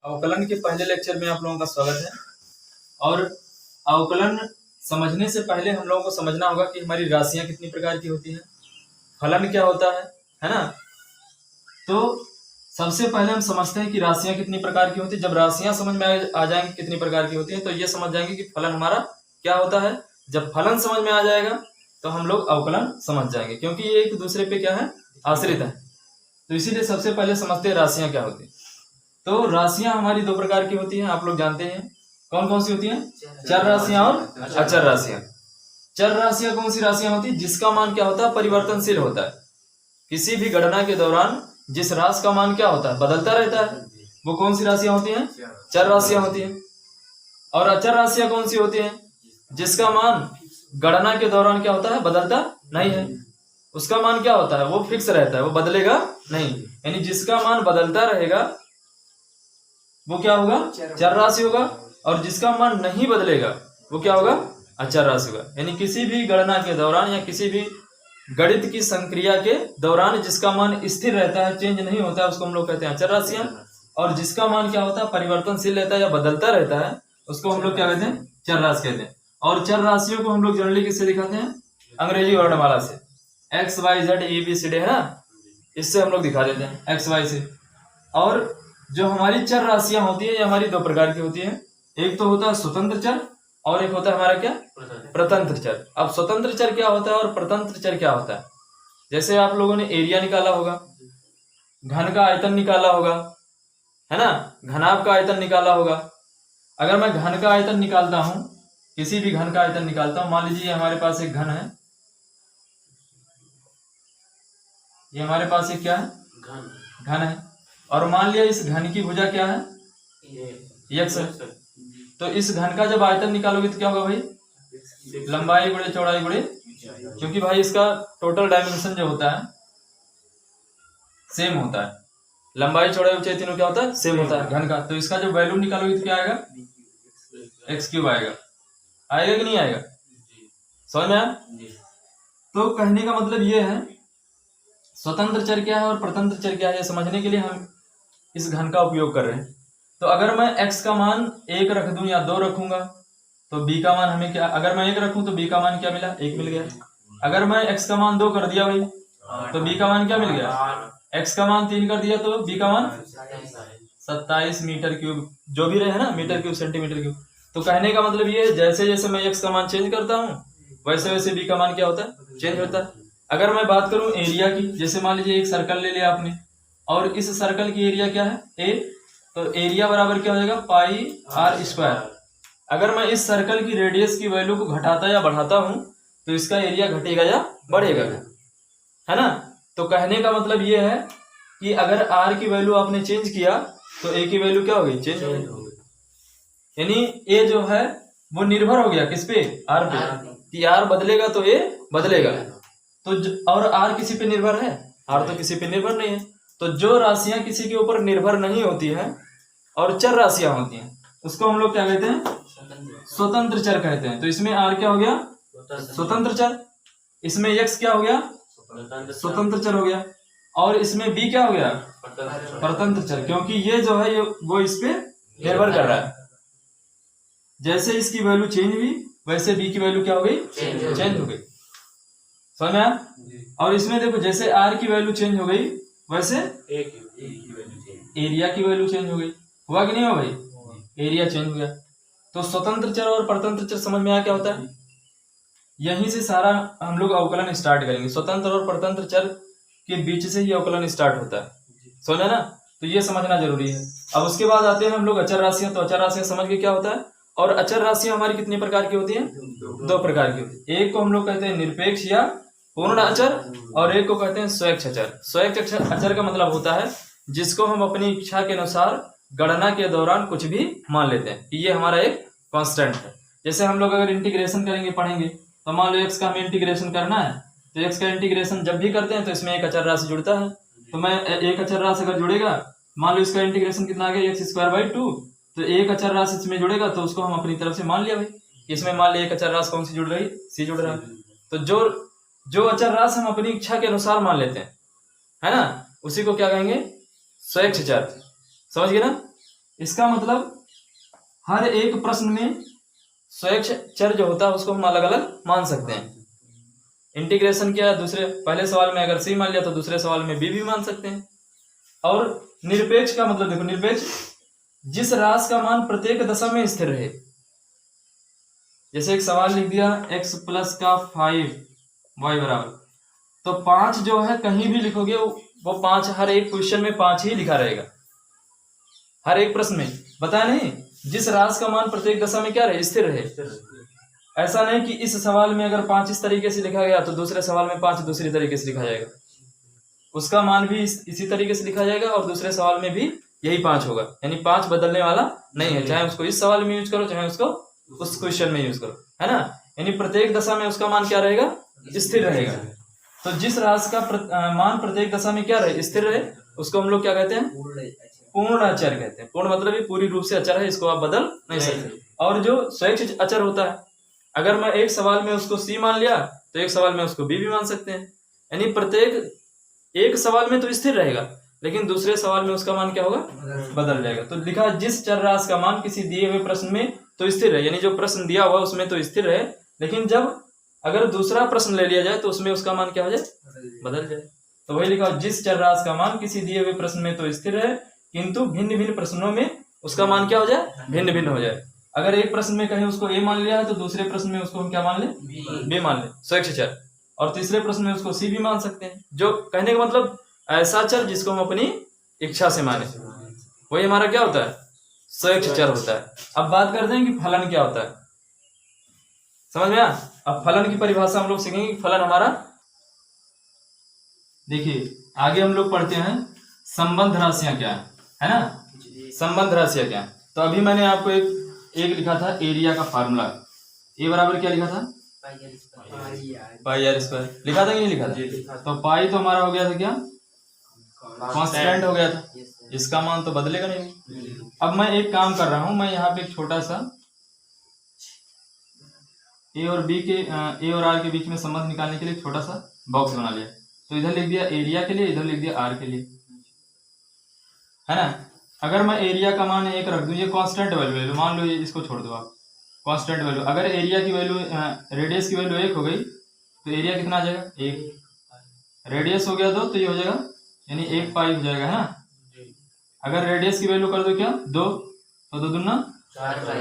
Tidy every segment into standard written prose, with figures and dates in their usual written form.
अवकलन के पहले लेक्चर में आप लोगों का स्वागत है। और अवकलन समझने से पहले हम लोगों को समझना होगा कि हमारी राशियां कितनी प्रकार की होती हैं, फलन क्या होता है ना। तो सबसे पहले हम समझते हैं कि राशियां कितनी प्रकार की होती है। जब राशियां समझ में आ जाएंगी कितनी प्रकार की होती है, तो ये समझ जाएंगे कि फलन हमारा क्या होता है। जब फलन समझ में आ जाएगा तो हम लोग अवकलन समझ जाएंगे, क्योंकि ये एक दूसरे पे क्या है, आश्रित है। तो इसीलिए सबसे पहले समझते हैं राशियां क्या होती है। तो राशियां हमारी दो प्रकार की होती हैं, आप लोग जानते हैं। कौन कौन सी होती हैं? चर राशियां और अचर राशियां। चर राशियां कौन सी राशियां होती है? जिसका मान क्या होता है, परिवर्तनशील होता है। किसी भी गणना के दौरान जिस राशि का मान क्या होता है, बदलता रहता है, वो कौन सी राशियां होती हैं? चर राशियां होती हैं। और अचर राशियां कौन सी होती हैं? जिसका मान गणना के दौरान क्या होता है, बदलता नहीं है। उसका मान क्या होता है, वो फिक्स रहता है, वो बदलेगा नहीं। यानी जिसका मान बदलता रहेगा वो क्या होगा, चर राशि होगा। और जिसका मान नहीं बदलेगा वो क्या होगा, अचर राशि होगा। यानी किसी भी गणना के दौरान या किसी भी गणित की संक्रिया के दौरान जिसका मान स्थिर रहता है, चेंज नहीं होता है, उसको हम लोग कहते हैं अचर राशियां। और जिसका मान क्या होता है, परिवर्तनशील रहता है या बदलता रहता है, उसको हम लोग क्या कहते हैं, चर राशि कहते हैं। और चर राशियों को हम लोग जनरली किससे दिखाते हैं, अंग्रेजी वर्णमाला से। X Y Z A B C D है ना, इससे हम लोग दिखा देते हैं, एक्स वाई से। और जो हमारी चर राशियां होती है ये हमारी दो प्रकार की होती है। एक तो होता है स्वतंत्र चर और एक होता है हमारा क्या, प्रतंत्र चर। अब स्वतंत्र चर क्या होता है और प्रतंत्र चर क्या होता है? जैसे आप लोगों ने एरिया निकाला होगा, घन का आयतन निकाला होगा, है ना, घनाभ का आयतन निकाला होगा। अगर मैं घन का आयतन निकालता हूं, किसी भी घन का आयतन निकालता हूं, मान लीजिए हमारे पास एक घन है, ये हमारे पास एक क्या है, घन है। और मान लिया इस घन की भुजा क्या है, यक्स है। तो इस घन का जब आयतन निकालोगे तो क्या होगा भाई, लंबाई गुणे चौड़ाई गुणे, क्योंकि भाई इसका टोटल डायमेंशन जो होता है सेम होता है, लंबाई चौड़ाई ऊंचाई तीनों क्या होता है, सेम होता है घन का। तो इसका जब वैल्यू निकालोगे तो क्या आएगा, एक्स क्यूब आएगा। आएगा कि नहीं आएगा, समझ में आया? तो कहने का मतलब ये है, स्वतंत्र चर क्या है और प्रतंत्र चर क्या है, समझने के लिए हम इस घन का उपयोग कर रहे हैं। तो अगर मैं x का मान 1 रख दूं या 2 रखूंगा तो b का मान हमें क्या, अगर मैं 1 रखूं तो b का मान क्या मिला, 1 मिल गया। अगर मैं x का मान 2 कर दिया भाई तो b का मान क्या मिल गया, x का मान 3 कर दिया तो b का मान 27 मीटर क्यूब, जो भी रहे ना, मीटर क्यूब सेंटीमीटर क्यूब। तो कहने का मतलब ये है, जैसे जैसे मैं x का मान चेंज करता हूँ वैसे वैसे b का मान क्या होता है, चेंज होता है। अगर मैं बात करूं एरिया की, जैसे मान लीजिए एक सर्कल ले लिया आपने और इस सर्कल की एरिया क्या है, a, तो एरिया बराबर क्या हो जाएगा, पाई आर स्क्वायर। अगर मैं इस सर्कल की रेडियस की वैल्यू को घटाता या बढ़ाता हूं तो इसका एरिया घटेगा या बढ़ेगा, है ना। तो कहने का मतलब ये है कि अगर आर की वैल्यू आपने चेंज किया तो ए की वैल्यू क्या हो गई, चेंज हो गई। यानी ए जो है वो निर्भर हो गया किस पे, आर पे, कि आर बदलेगा तो ए बदलेगा। तो और आर किसी पे निर्भर है, आर तो किसी पे निर्भर नहीं है। तो जो राशियां किसी के ऊपर निर्भर नहीं होती हैं और चर राशियां होती हैं उसको हम लोग क्या कहते हैं, स्वतंत्र चर कहते हैं। तो इसमें आर क्या हो गया, स्वतंत्र चर। इसमें x क्या हो गया, स्वतंत्र चर हो गया। और इसमें b क्या हो गया, परतंत्र चर, क्योंकि ये जो है ये वो इस पे निर्भर कर रहा है। जैसे इसकी वैल्यू चेंज हुई वैसे b की वैल्यू क्या हो गई, चेंज हो गई, समझ में आया? और इसमें देखो जैसे r की वैल्यू चेंज हो गई वैसे एरिया की वैल्यू चेंज हो गई, हुआ कि नहीं हुआ भाई, एरिया चेंज हो गया। तो स्वतंत्र चर और परतंत्र चर समझ में आया क्या होता है। यहीं से सारा हम लोग अवकलन स्टार्ट करेंगे, स्वतंत्र और परतंत्र चर के बीच से ही अवकलन स्टार्ट होता है, समझा ना। तो ये समझना जरूरी है। अब उसके बाद आते हैं हम लोग अचर राशियां। तो अचर राशियां समझ के क्या होता है। और अचर राशियां हमारी कितनी प्रकार की होती हैं, 2 प्रकार की होती है। एक को हम लोग कहते हैं निरपेक्ष या पूर्ण अचर और एक को कहते हैं स्वैच्छ अचर। स्वैच्छ अचर का मतलब होता है जिसको हम अपनी इच्छा के अनुसार गणना के दौरान कुछ भी मान लेते हैं कि ये हमारा एक कांस्टेंट है। जैसे हम लोग अगर इंटीग्रेशन करेंगे पढ़ेंगे तो मान लो एक्स का हमें इंटीग्रेशन करना है, तो एक्स का इंटीग्रेशन जब भी करते हैं तो इसमें एक अचर राशि जुड़ता है। तो मैं एक अचर राशि अगर जुड़ेगा, मान लो इसका इंटीग्रेशन कितना आ गया, x²/2, तो एक अचर राशि इसमें जुड़ेगा तो उसको हम अपनी तरफ से मान लिया भाई, इसमें मान लिया एक अचर राशि कौन सी जुड़ रही, सी जुड़ रहा है। तो जो अचर राशि हम अपनी इच्छा के अनुसार मान लेते हैं, है ना, उसी को क्या कहेंगे, स्वैच्छ चर। समझ गए ना। इसका मतलब हर एक प्रश्न में स्वयं चर जो होता है उसको हम अलग अलग मान सकते हैं। इंटीग्रेशन किया दूसरे पहले सवाल में अगर सी मान लिया तो दूसरे सवाल में बी भी मान सकते हैं। और निरपेक्ष का मतलब देखो, निरपेक्ष जिस राशि का मान प्रत्येक दशा में स्थिर रहे। जैसे एक सवाल लिख दिया x प्लस का 5 y बराबर, तो 5 जो है कहीं भी लिखोगे वो 5 हर एक क्वेश्चन में 5 ही लिखा रहेगा, हर एक प्रश्न में। बताया नहीं, जिस राशि का मान प्रत्येक दशा में क्या रहे, स्थिर रहे। ऐसा नहीं कि इस सवाल में अगर 5 इस तरीके से लिखा गया तो दूसरे सवाल में 5 दूसरी तरीके से लिखा जाएगा, उसका मान भी इसी तरीके से लिखा जाएगा और दूसरे सवाल में भी यही 5 होगा। यानी 5 बदलने वाला नहीं है, चाहे उसको इस सवाल में यूज करो चाहे उसको उस क्वेश्चन में यूज करो, है ना। यानी प्रत्येक दशा में उसका मान क्या रहेगा, स्थिर रहेगा। तो जिस राशि का मान प्रत्येक दशा में क्या रहे, स्थिर रहे, उसको हम लोग क्या कहते हैं, पूर्ण अचर कहते हैं। पूर्ण मतलब ये पूरी रूप से अचर है, इसको आप बदल नहीं सकते। और जो स्वैच्छिक अचर होता है, अगर मैं एक सवाल में उसको सी मान लिया तो एक सवाल में उसको बी भी मान सकते हैं। यानी प्रत्येक एक सवाल में तो स्थिर रहेगा लेकिन दूसरे सवाल में उसका मान क्या होगा, बदल जाएगा। तो लिखा जिस चर राशि का मान किसी दिए हुए प्रश्न में तो स्थिर है, यानी जो प्रश्न दिया हुआ उसमें तो स्थिर है, लेकिन जब अगर दूसरा प्रश्न ले लिया जाए तो उसमें उसका मान क्या हो जाए, बदल जाए। तो वही लिखा जिस चर राशि का मान किसी दिए हुए प्रश्न में तो स्थिर है किंतु भिन्न भिन्न प्रश्नों में उसका मान क्या हो जाए, भिन्न भिन्न हो जाए। अगर एक प्रश्न में कहीं उसको ए मान लिया है तो दूसरे प्रश्न में उसको हम क्या मान ले, बी मान ले, स्वैच्छिक चर। और तीसरे प्रश्न में उसको सी भी मान सकते हैं। जो कहने का मतलब ऐसा चर जिसको हम अपनी इच्छा से माने, वही हमारा क्या होता है, स्वैच्छिक चर होता है। अब बात करते हैं कि फलन क्या होता है, समझ में आया। अब फलन की परिभाषा हम लोग सीखेंगे कि फलन हमारा, देखिए आगे हम लोग पढ़ते हैं संबंध राशियां क्या है ना, संबंध राशियां क्या है। तो अभी मैंने आपको एक लिखा था एरिया का फार्मूला, ए बराबर क्या लिखा था, पाई आर स्क्वायर लिखा था कि नहीं लिखा था। तो पाई तो हमारा हो गया था क्या, कांस्टेंट हो गया था, इसका मान तो बदलेगा नहीं। अब मैं एक काम कर रहा हूं, मैं यहाँ पे एक छोटा सा ए और बी के ए और आर के बीच में संबंध निकालने के लिए एक छोटा सा बॉक्स बना लिया। तो इधर लिख दिया एरिया के लिए, इधर लिख दिया आर के लिए, है ना। अगर मैं एरिया का मान 1 रख दूं, ये कांस्टेंट वैल्यू है, मान लो ये इसको छोड़ दो आप, कांस्टेंट वैल्यू। अगर एरिया की वैल्यू रेडियस की वैल्यू 1 हो गई तो एरिया कितना आ जाएगा, 1। रेडियस हो गया 2 तो ये हो जाएगा यानी 1 पाई हो जाएगा, है ना। अगर रेडियस की वैल्यू कर दो क्या 2 तो 2 दूना 4 पाई।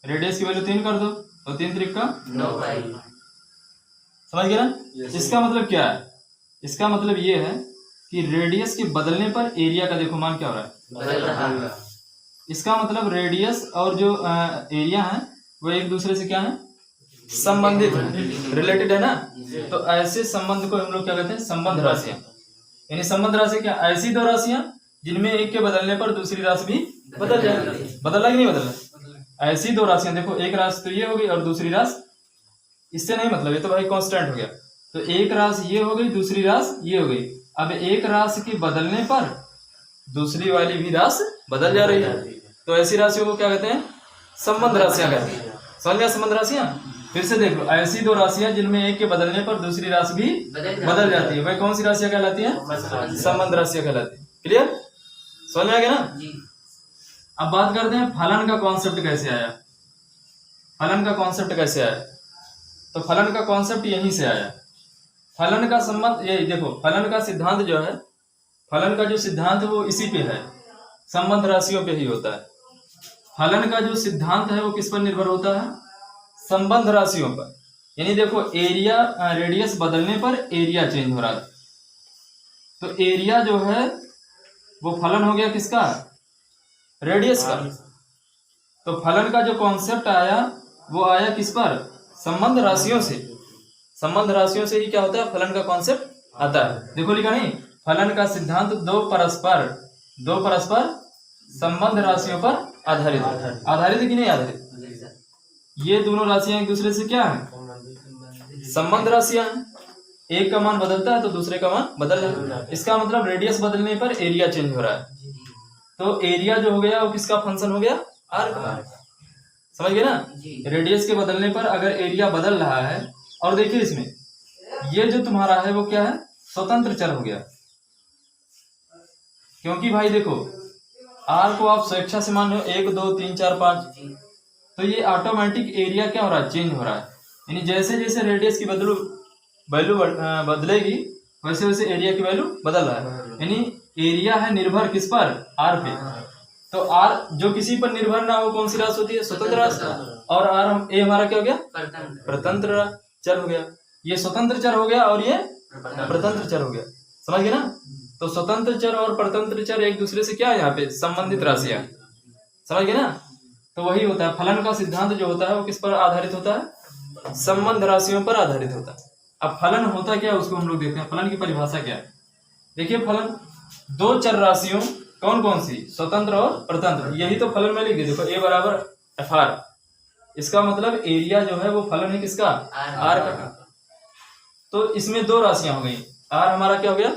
रेडियस की वैल्यू 3 कर दो तो 3 त्रिक का 9 पाई। समझ गए ना। इसका मतलब क्या है, इसका मतलब ये है कि रेडियस के बदलने पर एरिया का देखो मान क्या हो रहा है, बदल रहा है। इसका मतलब रेडियस और जो एरिया है वो एक दूसरे से क्या है, संबंधित है, रिलेटेड है ना। तो ऐसे संबंध को हम लोग क्या कहते हैं, संबंध राशियां। यानी संबंध राशि क्या, ऐसी दो राशियां जिनमें एक के बदलने पर दूसरी राशि भी बदल जाएगी। बदला कि नहीं बदला, ऐसी दो राशियां। देखो एक राशि तो ये हो गई और दूसरी राशि, इससे नहीं मतलब, ये तो भाई कांस्टेंट हो गया। तो एक राशि ये हो गई, दूसरी राशि ये हो गई। अब एक राशि के बदलने पर दूसरी वाली भी राशि बदल जा रही है, तो ऐसी राशियों को क्या कहते हैं, संबंध राशियां कहते हैं। समझ गया, संबंध राशियां। फिर से देख लो, ऐसी दो राशियां जिनमें एक के बदलने पर दूसरी राशि भी बदल जाती है, वह कौन सी राशियां कहलाती हैं, संबंध राशियां कहलाती है। क्लियर, समझ में आ गया ना। अब बात करते हैं फलन का कॉन्सेप्ट कैसे आया। फलन का कॉन्सेप्ट कैसे आया, तो फलन का कॉन्सेप्ट यहीं से आया। फलन का संबंध यही देखो, फलन का सिद्धांत जो है, फलन का जो सिद्धांत है वो इसी पे है, संबंध राशियों पे ही होता है। फलन का जो सिद्धांत है वो किस पर निर्भर होता है, संबंध राशियों पर। यानी देखो एरिया, रेडियस बदलने पर एरिया चेंज हो रहा है, तो एरिया जो है वो फलन हो गया किसका, रेडियस का। तो फलन का जो कॉन्सेप्ट आया वो आया किस पर, संबंध राशियों से। संबंध राशियों से ही क्या होता है, फलन का कॉन्सेप्ट आता है। देखो लिखा नहीं, फलन का सिद्धांत दो परस्पर संबंध राशियों पर आधारित है। आधारित है कि नहीं आधारित, ये दोनों राशियां एक दूसरे से क्या है, संबंध राशियां हैं। एक का मान बदलता है तो दूसरे का मान बदल जाता है। इसका मतलब रेडियस बदलने पर एरिया चेंज हो रहा है, तो एरिया जो हो गया वो किसका फंक्शन हो गया, आर का। समझ गए ना। रेडियस के बदलने पर अगर एरिया बदल रहा है, और देखिए इसमें ये जो तुम्हारा है वो क्या है, स्वतंत्र चर हो गया। क्योंकि भाई देखो आर को आप स्वेच्छा से मान लो 1 2 3 4 5, तो ये ऑटोमेटिक एरिया क्या हो रहा है, चेंज हो रहा है। यानी जैसे जैसे रेडियस की वैल्यू बदलेगी वैसे वैसे एरिया की वैल्यू बदल रहा है। यानी एरिया है निर्भर किस पर, आर पे। तो आर जो किसी पर निर्भर ना हो कौन सी राशि होती है, स्वतंत्र राशि। और आर ए हमारा क्या हो गया, प्रतंत्र चर हो गया। ये स्वतंत्र चर हो गया और ये प्रतंत्र चर हो गया, समझ गए ना। तो स्वतंत्र चर और प्रतंत्र चर एक दूसरे से क्या है यहाँ पे, संबंधित राशियां, समझ गए ना। तो वही होता है फलन का सिद्धांत जो होता है वो किस पर आधारित होता है, संबंध राशियों पर आधारित होता है। अब फलन होता क्या है उसको हम लोग देखते हैं, फलन की परिभाषा क्या है। देखिए फलन दो चर राशियों कौन कौन सी, स्वतंत्र और प्रतंत्र, यही तो फलन में लिख दिया। देखो ए बराबर एफ आर, इसका मतलब एरिया जो है वो फलन है किसका, आर का। तो इसमें दो राशियां हो गई, आर हमारा क्या हो गया,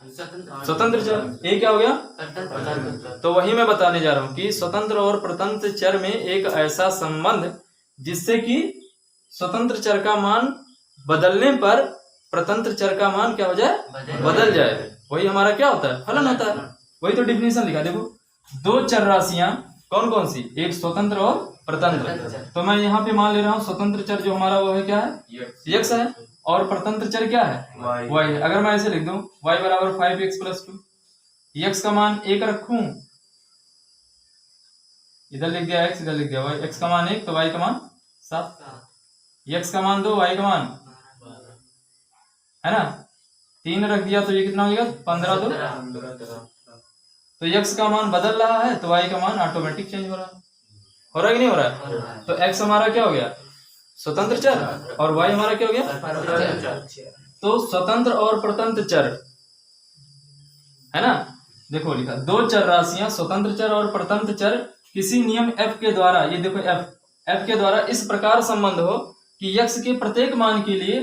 स्वतंत्र चर, ए क्या हो गया। तो वही मैं बताने जा रहा हूं कि स्वतंत्र और प्रतंत्र चर में एक ऐसा संबंध जिससे कि स्वतंत्र चर का मान बदलने पर प्रतंत्र चर का मान क्या हो जाए, बदल जाए, वही हमारा क्या होता है, फलन होता है। वही तो डिफिनेशन लिखा। देखो दो चर राशियां कौन कौन सी, एक स्वतंत्र और प्रतंत्र। तो मैं यहाँ पे मान ले रहा हूँ स्वतंत्र चर जो हमारा वो है क्या है, यक्स है, और प्रतंत्र चर क्या है, वाई है। अगर मैं ऐसे लिख दूं y बराबर 5x + 2, यक्स का मान 1 रखूं, इधर लिख दिया x, इधर लिख दिया y, x का मान 1 तो y का मान 7, यक्स का मान 2, y का मान है ना 3 रख दिया, तो ये कितना हो जाएगा 15 2। तो यक्स का मान बदल रहा है तो y का मान ऑटोमेटिक चेंज हो रहा है, हो रहा है कि नहीं हो रहा है। तो x हमारा क्या हो गया, स्वतंत्र चर, और y हमारा क्या हो गया। तो स्वतंत्र और प्रतंत्र चर है ना, देखो लिखा दो चर राशियां स्वतंत्र चर और प्रतंत्र चर किसी नियम f के द्वारा, ये देखो f के द्वारा इस प्रकार संबंध हो कि x के प्रत्येक मान के लिए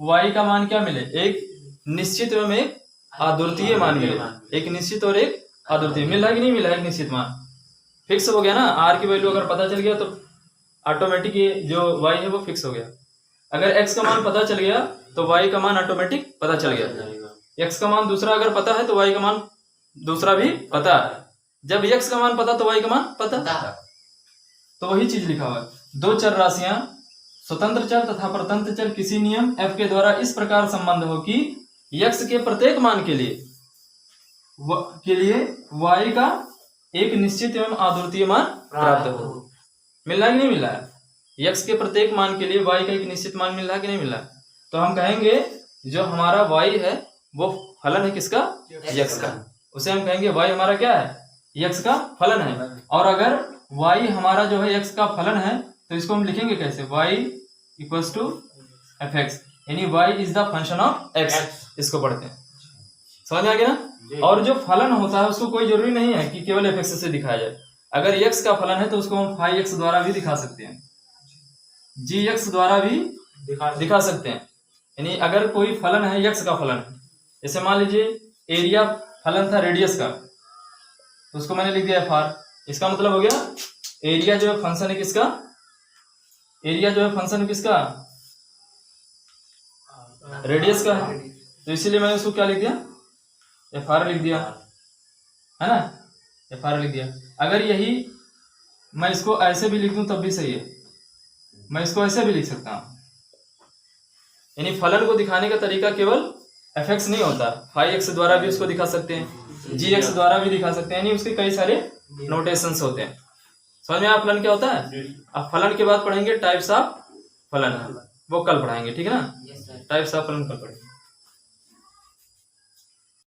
y का मान क्या मिले, एक निश्चित एवं एक अद्वितीय मान मिले। एक निश्चित और एक अद्वितीय मिला कि नहीं मिला, एक निश्चित मान फिक्स हो गया ना। r की वैल्यू अगर पता चल गया तो ऑटोमेटिक ये जो y है वो फिक्स हो गया। अगर x का मान पता चल गया तो y का मान ऑटोमेटिक पता चल गया। x का मान दूसरा अगर पता है तो y का मान दूसरा भी पता है। जब x का मान पता तो y का मान पता। तो वही चीज लिखा हुआ है, दो चर राशियां स्वतंत्र चर तथा प्रतंत्र चर किसी नियम f के द्वारा इस प्रकार संबंध हो कि x के प्रत्येक मान के लिए y का एक निश्चित एवं अद्वितीय मान प्राप्त हो। मिल रहा है कि नहीं मिल रहा है, x के प्रत्येक मान के लिए y का एक निश्चित मान मिल रहा है कि नहीं मिल रहा है। तो हम कहेंगे जो हमारा y है वो फलन है किसका, x का, उसे हम कहेंगे y हमारा क्या है, x का फलन है। और अगर y हमारा जो है x का फलन है तो इसको हम लिखेंगे कैसे, y = fx, यानी y is the function of x, इसको पढ़ते हैं, समझ में आ गया ना। और जो फलन होता है उसको कोई जरूरी नहीं है कि केवल fx से दिखाया जाए। अगर x का फलन है तो उसको हम phi x द्वारा भी दिखा सकते हैं, gx द्वारा भी दिखा सकते हैं। यानी अगर कोई फलन है x का फलन, जैसे मान लीजिए एरिया फलन था रेडियस का, तो उसको मैंने लिख दिया fr, इसका मतलब हो गया एरिया जो है फंक्शन है किसका, एरिया जो है फंक्शन किसका, रेडियस का है। तो इसीलिए मैंने उसको क्या लिख दिया, fr लिख दिया, है ना, fr लिख दिया। अगर यही मैं इसको ऐसे भी लिख दूं तब भी सही है, मैं इसको ऐसे भी लिख सकता हूं। यानी फलन को दिखाने का तरीका केवल fx नहीं होता, phi x द्वारा भी उसको दिखा सकते हैं, gx द्वारा भी दिखा सकते हैं, यानी उसके कई सारे नोटेशंस होते हैं। समझ में आया फलन क्या होता है। अब फलन के बाद पढ़ेंगे टाइप्स ऑफ फलन, वो कल पढ़ाएंगे, ठीक है ना, टाइप्स ऑफ फलन कल पढ़ेंगे।